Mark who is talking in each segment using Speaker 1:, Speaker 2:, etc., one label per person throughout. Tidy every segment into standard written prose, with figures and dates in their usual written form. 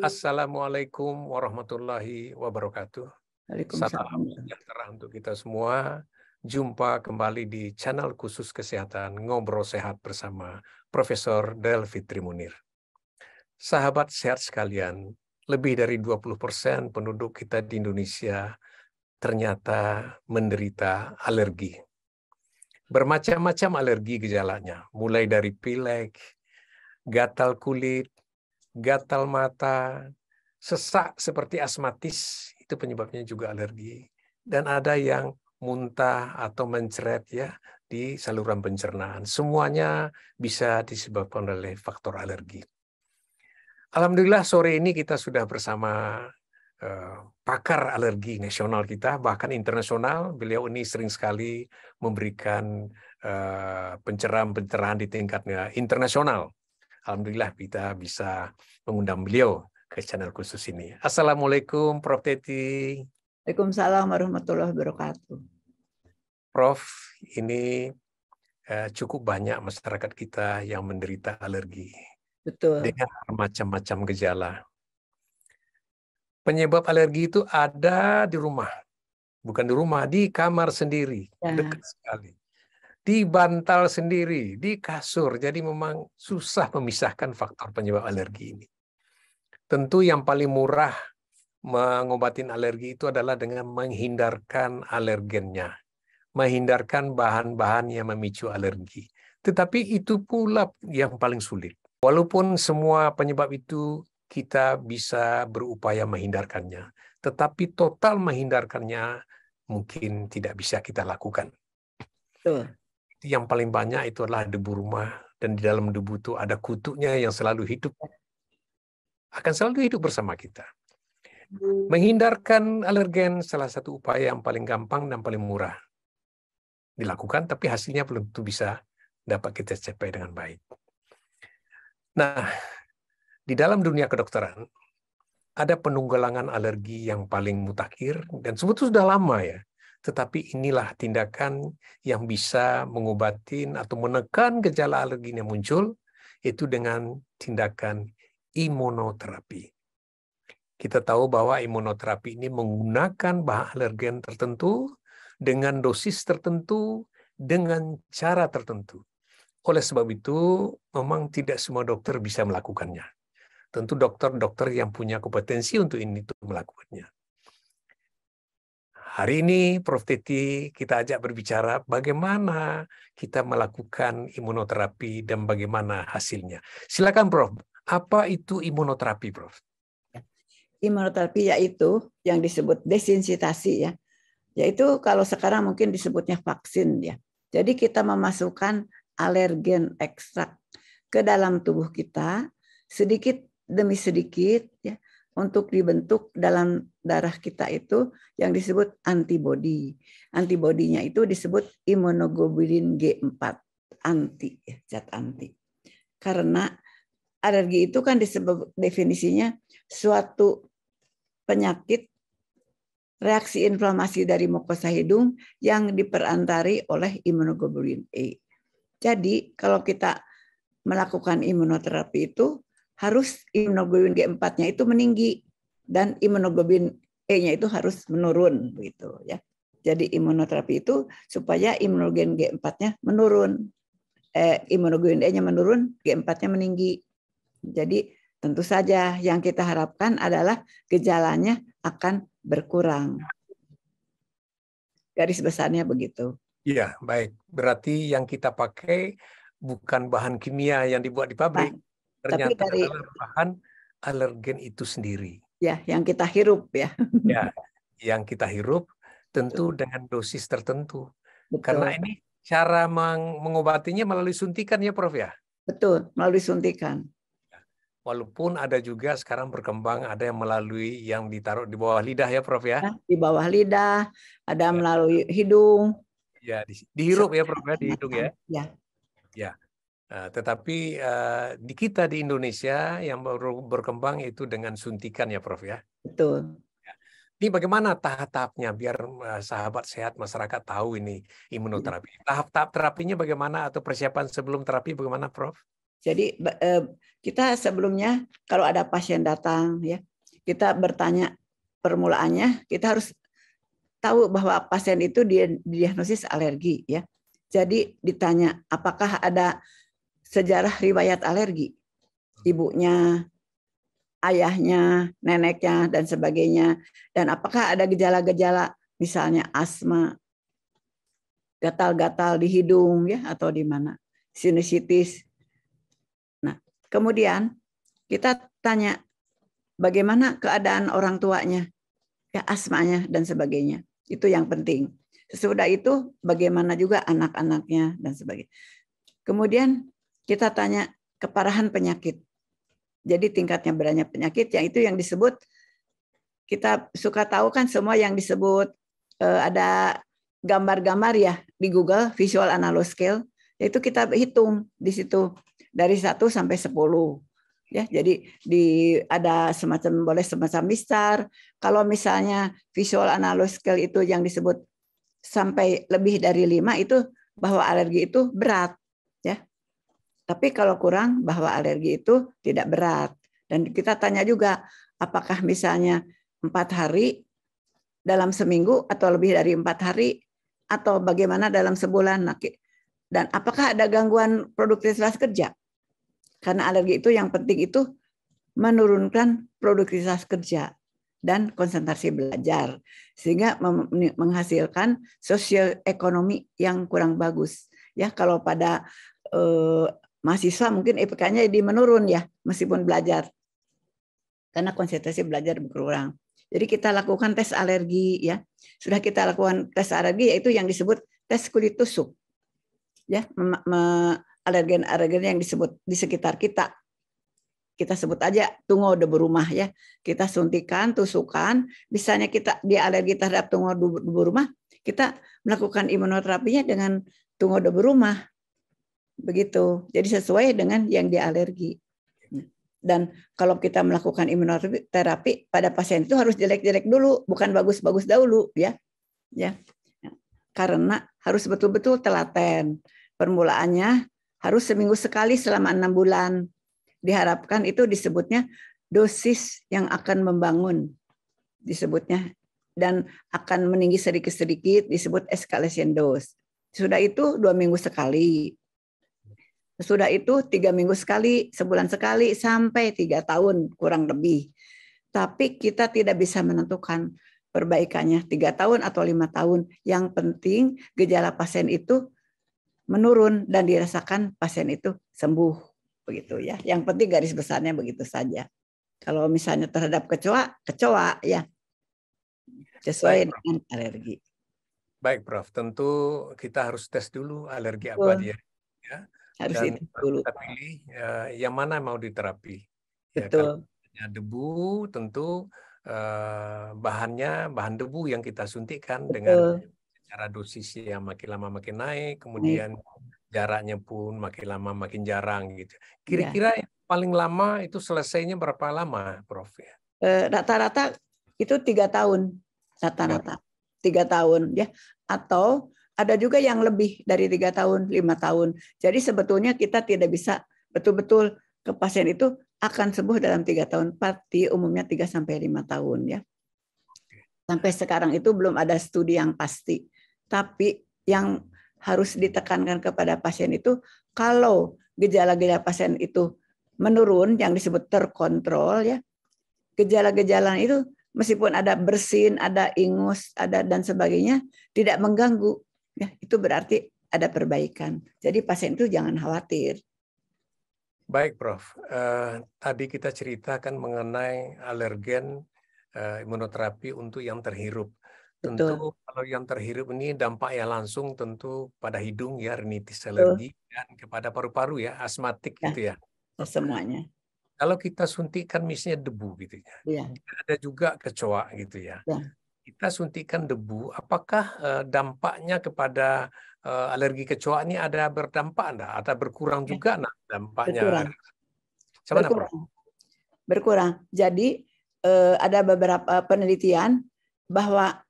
Speaker 1: Assalamualaikum warahmatullahi wabarakatuh. Salam
Speaker 2: Waalaikumsalam.
Speaker 1: sejahtera untuk kita semua. Jumpa kembali di channel khusus kesehatan Ngobrol Sehat bersama Profesor Delvi Trimunir. Sahabat sehat sekalian, lebih dari 20% penduduk kita di Indonesia ternyata menderita alergi. Bermacam-macam alergi gejalanya, mulai dari pilek, gatal kulit, gatal mata, sesak seperti asmatis, itu penyebabnya juga alergi. Dan ada yang muntah atau mencret ya di saluran pencernaan. Semuanya bisa disebabkan oleh faktor alergi. Alhamdulillah sore ini kita sudah bersama pakar alergi nasional kita, bahkan internasional. Beliau ini sering sekali memberikan pencerahan-pencerahan di tingkatnya internasional. Alhamdulillah kita bisa mengundang beliau ke channel khusus ini. Assalamualaikum Prof. Teti.
Speaker 2: Waalaikumsalam warahmatullahi wabarakatuh.
Speaker 1: Prof, ini cukup banyak masyarakat kita yang menderita alergi.
Speaker 2: Betul.
Speaker 1: Dengan macam-macam gejala. Penyebab alergi itu ada di rumah. Bukan di rumah, di kamar sendiri.
Speaker 2: Ya.
Speaker 1: Dekat sekali. Di bantal sendiri, di kasur. Jadi memang susah memisahkan faktor penyebab alergi ini. Tentu yang paling murah mengobatin alergi itu adalah dengan menghindarkan alergennya. Menghindarkan bahan-bahan yang memicu alergi. Tetapi itu pula yang paling sulit. Walaupun semua penyebab itu kita bisa berupaya menghindarkannya. Tetapi total menghindarkannya mungkin tidak bisa kita lakukan.
Speaker 2: Betul.
Speaker 1: Yang paling banyak itu adalah debu rumah, dan di dalam debu itu ada kutunya yang selalu hidup, akan selalu hidup bersama kita. Menghindarkan alergen salah satu upaya yang paling gampang dan paling murah dilakukan, tapi hasilnya belum tentu bisa dapat kita capai dengan baik. Nah, di dalam dunia kedokteran ada penunggalangan alergi yang paling mutakhir dan sebetulnya sudah lama ya. Tetapi inilah tindakan yang bisa mengobatin atau menekan gejala alergi yang muncul, itu dengan tindakan imunoterapi. Kita tahu bahwa imunoterapi ini menggunakan bahan alergen tertentu, dengan dosis tertentu, dengan cara tertentu. Oleh sebab itu, memang tidak semua dokter bisa melakukannya. Tentu dokter-dokter yang punya kompetensi untuk ini untuk melakukannya. Hari ini Prof. Teti kita ajak berbicara bagaimana kita melakukan imunoterapi dan bagaimana hasilnya. Silakan Prof. Apa itu imunoterapi, Prof?
Speaker 2: Imunoterapi yaitu yang disebut desensitasi ya. Yaitu kalau sekarang mungkin disebutnya vaksin ya. Jadi kita memasukkan alergen ekstrak ke dalam tubuh kita sedikit demi sedikit ya, untuk dibentuk dalam darah kita itu yang disebut antibodi. Antibodinya itu disebut imunoglobulin G4, anti, zat anti. Karena alergi itu kan disebut definisinya suatu penyakit reaksi inflamasi dari mukosa hidung yang diperantari oleh imunoglobulin E. Jadi kalau kita melakukan imunoterapi itu harus imunoglobulin G4-nya itu meninggi dan imunoglobulin E-nya itu harus menurun begitu ya. Jadi imunoterapi itu supaya imunoglobulin G4-nya menurun. Imunoglobulin E-nya menurun, G4-nya meninggi. Jadi tentu saja yang kita harapkan adalah gejalanya akan berkurang. Garis besarnya begitu.
Speaker 1: Iya, baik. Berarti yang kita pakai bukan bahan kimia yang dibuat di pabrik. Ternyata adalah bahan alergen itu sendiri.
Speaker 2: Ya, yang kita hirup ya.
Speaker 1: Ya, yang kita hirup tentu dengan dosis tertentu.
Speaker 2: Betul.
Speaker 1: Karena ini cara mengobatinya melalui suntikan ya, Prof ya?
Speaker 2: Betul, melalui suntikan.
Speaker 1: Walaupun ada juga sekarang berkembang, ada yang melalui yang ditaruh di bawah lidah ya, Prof ya?
Speaker 2: Di bawah lidah, ada melalui hidung.
Speaker 1: Ya, dihirup ya, Prof ya, di hidung ya?
Speaker 2: Ya.
Speaker 1: Ya. Tetapi di kita di Indonesia yang baru berkembang itu dengan suntikan ya, Prof ya.
Speaker 2: Betul.
Speaker 1: Ini bagaimana tahap-tahapnya biar sahabat sehat masyarakat tahu ini imunoterapi. Tahap-tahap terapinya bagaimana atau persiapan sebelum terapi bagaimana, Prof?
Speaker 2: Jadi kita sebelumnya kalau ada pasien datang ya, kita bertanya permulaannya, kita harus tahu bahwa pasien itu didiagnosis alergi ya. Jadi ditanya apakah ada sejarah riwayat alergi, ibunya, ayahnya, neneknya dan sebagainya, dan apakah ada gejala-gejala misalnya asma, gatal-gatal di hidung ya atau di mana, sinusitis. Nah, kemudian kita tanya bagaimana keadaan orang tuanya, ya asmanya dan sebagainya. Itu yang penting. Sesudah itu bagaimana juga anak-anaknya dan sebagainya. Kemudian kita tanya keparahan penyakit. Jadi tingkatnya beratnya penyakit, yang itu yang disebut, kita suka tahu kan semua yang disebut ada gambar-gambar ya di Google, visual analog scale, itu kita hitung di situ dari 1 sampai 10. Ya, jadi ada boleh semacam mistar. Kalau misalnya visual analog scale itu yang disebut sampai lebih dari 5 itu bahwa alergi itu berat, ya. Tapi kalau kurang bahwa alergi itu tidak berat. Dan kita tanya juga apakah misalnya 4 hari dalam seminggu atau lebih dari 4 hari atau bagaimana dalam sebulan, dan apakah ada gangguan produktivitas kerja. Karena alergi itu yang penting itu menurunkan produktivitas kerja dan konsentrasi belajar, sehingga menghasilkan sosioekonomi yang kurang bagus. Ya, kalau pada mahasiswa mungkin IPK-nya jadi menurun ya, meskipun belajar, karena konsentrasi belajar berkurang. Jadi kita lakukan tes alergi ya. Sudah kita lakukan tes alergi, yaitu yang disebut tes kulit tusuk. Ya, alergen-alergen yang disebut di sekitar kita. Kita sebut aja tungau debu rumah ya. Kita suntikan, tusukan, misalnya kita dia alergi terhadap tungau debu rumah, kita melakukan imunoterapinya dengan tungau debu rumah. Begitu. Jadi sesuai dengan yang dia alergi. Dan kalau kita melakukan imunoterapi pada pasien itu harus jelek-jelek dulu, bukan bagus-bagus dahulu ya. Ya. Karena harus betul-betul telaten. Permulaannya harus seminggu sekali selama 6 bulan. Diharapkan itu disebutnya dosis yang akan membangun, disebutnya, dan akan meninggi sedikit-sedikit, disebut escalation dose. Sudah itu 2 minggu sekali. Sudah itu 3 minggu sekali, sebulan sekali, sampai 3 tahun kurang lebih. Tapi kita tidak bisa menentukan perbaikannya 3 tahun atau 5 tahun. Yang penting gejala pasien itu menurun dan dirasakan pasien itu sembuh, begitu ya. Yang penting garis besarnya begitu saja. Kalau misalnya terhadap kecoa ya sesuai dengan alergi.
Speaker 1: Baik, Prof. Tentu kita harus tes dulu alergi apa dia. Ya.
Speaker 2: Harus
Speaker 1: Dan
Speaker 2: itu dulu.
Speaker 1: kita pilih yang mana mau diterapi. Ya,
Speaker 2: Betul.
Speaker 1: kalau debu tentu bahan debu yang kita suntikkan. Betul. Dengan cara dosis yang makin lama makin naik, kemudian jaraknya pun makin lama makin jarang gitu. Kira-kira yang paling lama itu selesainya berapa lama, Prof?
Speaker 2: Rata-rata itu 3 tahun, rata-rata 3 tahun ya, atau ada juga yang lebih dari 3 tahun, 5 tahun. Jadi sebetulnya kita tidak bisa betul-betul ke pasien itu akan sembuh dalam 3 tahun, pasti umumnya 3 sampai 5 tahun ya. Sampai sekarang itu belum ada studi yang pasti. Tapi yang harus ditekankan kepada pasien itu, kalau gejala-gejala pasien itu menurun, yang disebut terkontrol ya, gejala-gejala itu meskipun ada bersin, ada ingus, ada dan sebagainya, tidak mengganggu, ya itu berarti ada perbaikan. Jadi pasien itu jangan khawatir.
Speaker 1: Baik, Prof. Tadi kita ceritakan mengenai alergen imunoterapi untuk yang terhirup. Tentu betul. Kalau yang terhirup ini dampaknya langsung tentu pada hidung ya, rinitis alergi, dan kepada paru-paru ya, asmatik ya, gitu ya.
Speaker 2: Semuanya.
Speaker 1: Kalau kita suntikkan misalnya debu gitu ya. Ada juga kecoa gitu ya. Kita suntikkan debu, apakah dampaknya kepada alergi kecoa ini ada berdampak enggak? Ada berkurang juga enggak dampaknya?
Speaker 2: Berkurang. Jadi ada beberapa penelitian bahwa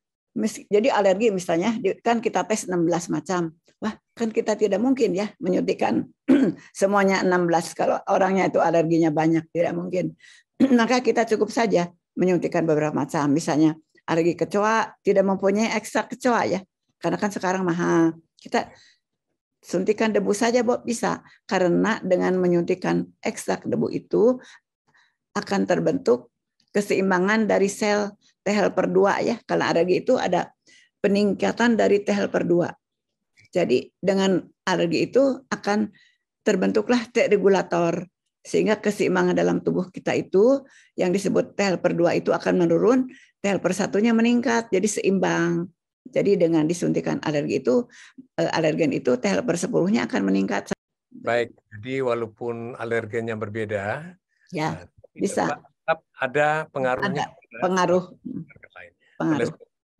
Speaker 2: jadi alergi misalnya kan kita tes 16 macam. Wah, kan kita tidak mungkin ya menyuntikkan semuanya 16 kalau orangnya itu alerginya banyak, tidak mungkin. Maka kita cukup saja menyuntikkan beberapa macam. Misalnya alergi kecoa tidak mempunyai ekstrak kecoa ya. Karena kan sekarang mahal. Kita suntikan debu saja bisa. Karena dengan menyuntikkan ekstrak debu itu akan terbentuk keseimbangan dari sel T helper 2 ya. Karena alergi itu ada peningkatan dari T helper 2. Jadi dengan alergi itu akan terbentuklah T regulator sehingga keseimbangan dalam tubuh kita itu yang disebut T helper 2 itu akan menurun, T helper 1-nya meningkat jadi seimbang. Jadi dengan disuntikan alergen itu T helper 10-nya akan meningkat.
Speaker 1: Baik, jadi walaupun alergennya berbeda,
Speaker 2: ya bisa
Speaker 1: tetap ada pengaruhnya.
Speaker 2: Ada pengaruh.
Speaker 1: Oleh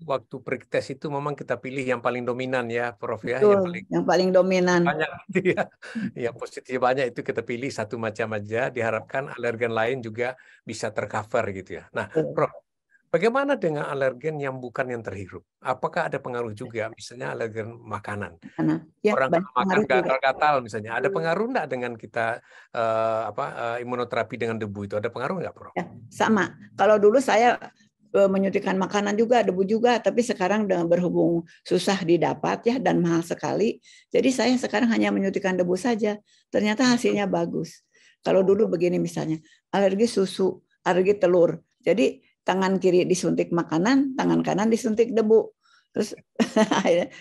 Speaker 1: waktu pre-tes itu memang kita pilih yang paling dominan ya, Prof ya,
Speaker 2: Betul, yang paling dominan.
Speaker 1: Banyak gitu ya. Yang positif banyak itu kita pilih satu macam aja, diharapkan alergen lain juga bisa tercover gitu ya. Nah, Prof, bagaimana dengan alergen yang bukan yang terhirup? Apakah ada pengaruh juga, misalnya alergen makanan?
Speaker 2: Ya,
Speaker 1: orang makan gatal-gatal misalnya, ada pengaruh nggak dengan kita imunoterapi dengan debu itu? Ada pengaruh nggak, Prof?
Speaker 2: Ya, sama. Kalau dulu saya menyuntikkan makanan juga, debu juga, tapi sekarang dengan berhubung susah didapat ya dan mahal sekali, jadi saya sekarang hanya menyuntikkan debu saja. Ternyata hasilnya bagus. Kalau dulu begini misalnya, alergi susu, alergi telur, jadi tangan kiri disuntik makanan, tangan kanan disuntik debu. Terus,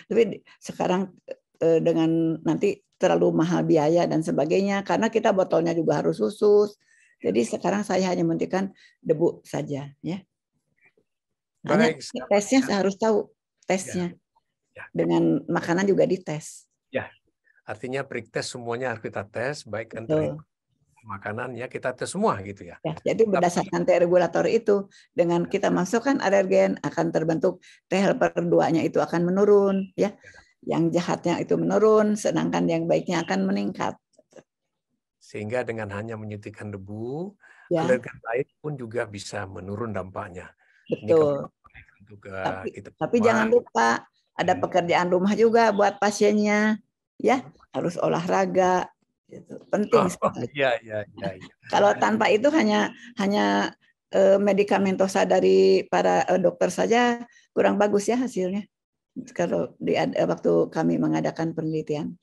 Speaker 2: tapi sekarang dengan nanti terlalu mahal biaya dan sebagainya, karena kita botolnya juga harus khusus. Jadi sekarang saya hanya menyuntikkan debu saja, ya. Hanya tesnya saya harus tahu tesnya. Dengan makanan juga dites.
Speaker 1: Ya, artinya pre-tes semuanya harus kita tes, baik kan makanan ya kita tes semua gitu ya.
Speaker 2: Jadi berdasarkan T regulator itu, dengan kita masukkan alergen akan terbentuk T helper 2-nya itu akan menurun ya. Yang jahatnya itu menurun, sedangkan yang baiknya akan meningkat.
Speaker 1: Sehingga dengan hanya menyuntikkan debu, alergen lain pun juga bisa menurun dampaknya.
Speaker 2: Betul. Tapi jangan lupa ada pekerjaan rumah juga buat pasiennya, ya harus olahraga, penting sekali.
Speaker 1: Ya.
Speaker 2: Kalau tanpa itu hanya medikamentosa dari para dokter saja kurang bagus ya hasilnya. Kalau waktu kami mengadakan penelitian.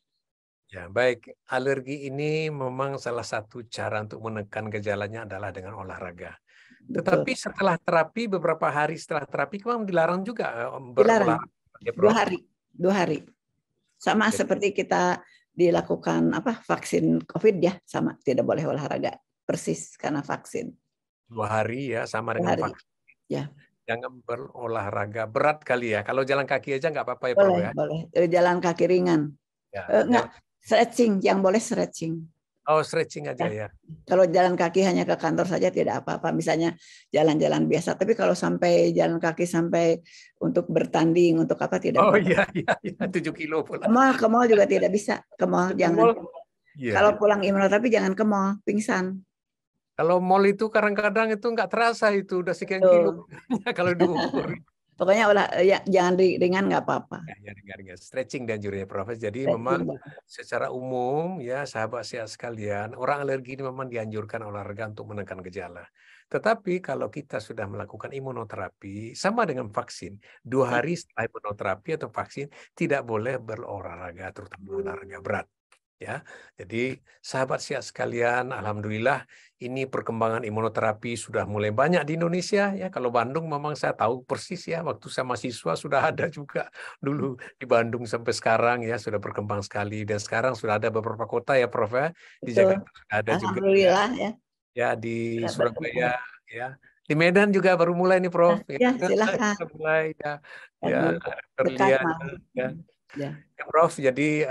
Speaker 1: Ya, baik. Alergi ini memang salah satu cara untuk menekan gejalanya adalah dengan olahraga. Tetapi setelah terapi, beberapa hari setelah terapi, memang dilarang juga berolahraga.
Speaker 2: Ya, 2 hari. Sama seperti kita dilakukan vaksin COVID ya, sama tidak boleh olahraga. Persis karena vaksin.
Speaker 1: 2 hari ya, sama dengan vaksin.
Speaker 2: Ya.
Speaker 1: Jangan berolahraga berat kali ya. Kalau jalan kaki aja nggak apa-apa ya,
Speaker 2: Prof
Speaker 1: ya?
Speaker 2: Boleh. Jalan kaki ringan. Enggak, stretching. Yang boleh stretching.
Speaker 1: Oh, stretching aja ya.
Speaker 2: Kalau jalan kaki hanya ke kantor saja tidak apa-apa. Misalnya jalan-jalan biasa. Tapi kalau sampai jalan kaki sampai untuk bertanding, untuk apa tidak apa-apa.
Speaker 1: Oh iya, 7 kilo pula.
Speaker 2: Ke mall juga tidak bisa. Ke mall jangan. Kalau pulang imunoterapi jangan ke mall, pingsan.
Speaker 1: Kalau mall itu kadang-kadang itu nggak terasa itu udah sekian kilo kalau diukur.
Speaker 2: Pokoknya jangan ringan nggak apa-apa.
Speaker 1: Ya, ringan. Stretching dan jurinya Prof. Jadi memang secara umum ya sahabat sehat sekalian, orang alergi ini memang dianjurkan olahraga untuk menekan gejala. Tetapi kalau kita sudah melakukan imunoterapi sama dengan vaksin, 2 hari setelah imunoterapi atau vaksin tidak boleh berolahraga, terutama olahraga berat. Ya, jadi sahabat sehat sekalian, alhamdulillah ini perkembangan imunoterapi sudah mulai banyak di Indonesia ya. Kalau Bandung memang saya tahu persis ya, waktu saya mahasiswa sudah ada juga dulu di Bandung sampai sekarang ya sudah berkembang sekali dan sekarang sudah ada beberapa kota ya Prof ya. Di Jakarta ada juga
Speaker 2: ya.
Speaker 1: Ya di Surabaya ya. Di Medan juga baru mulai nih Prof.
Speaker 2: Ya, silakan.
Speaker 1: Mulai ya terlihat ya. Ya, Prof. Jadi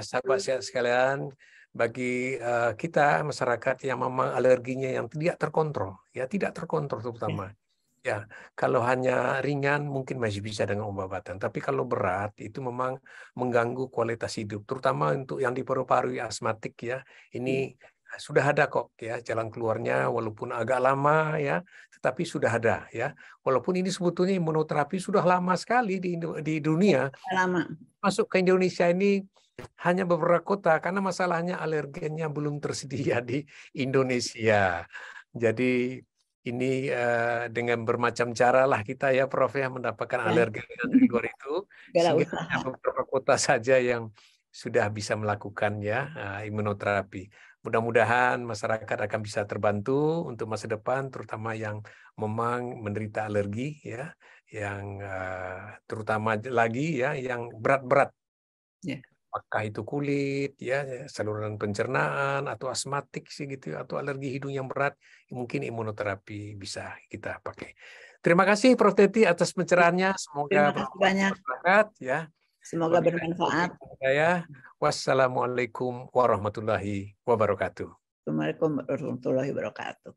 Speaker 1: sahabat sehat sekalian, bagi kita masyarakat yang memang alerginya yang tidak terkontrol, ya tidak terkontrol terutama. Ya, kalau hanya ringan mungkin masih bisa dengan obat-obatan, tapi kalau berat itu memang mengganggu kualitas hidup, terutama untuk yang di paru-paru asmatik ya. Ini sudah ada kok ya jalan keluarnya, walaupun agak lama ya, tetapi sudah ada ya. Walaupun ini sebetulnya imunoterapi sudah lama sekali di dunia,
Speaker 2: Lama.
Speaker 1: masuk ke Indonesia ini hanya beberapa kota karena masalahnya alergennya belum tersedia di Indonesia. Jadi ini dengan bermacam cara lah kita ya Prof ya mendapatkan
Speaker 2: Ya.
Speaker 1: alergen dari luar itu,
Speaker 2: Segala
Speaker 1: sehingga
Speaker 2: usaha.
Speaker 1: hanya beberapa kota saja yang sudah bisa melakukan ya imunoterapi. Mudah-mudahan masyarakat akan bisa terbantu untuk masa depan, terutama yang memang menderita alergi ya, yang terutama lagi ya yang berat-berat.
Speaker 2: Ya.
Speaker 1: Apakah itu kulit, ya saluran pencernaan, atau asmatik sih gitu, atau alergi hidung yang berat, mungkin imunoterapi bisa kita pakai. Terima kasih Prof. Teti atas pencerahannya.
Speaker 2: Terima
Speaker 1: Semoga
Speaker 2: kasih banyak.
Speaker 1: bermanfaat ya.
Speaker 2: Semoga bermanfaat.
Speaker 1: Wassalamualaikum warahmatullahi wabarakatuh.
Speaker 2: Assalamualaikum warahmatullahi wabarakatuh.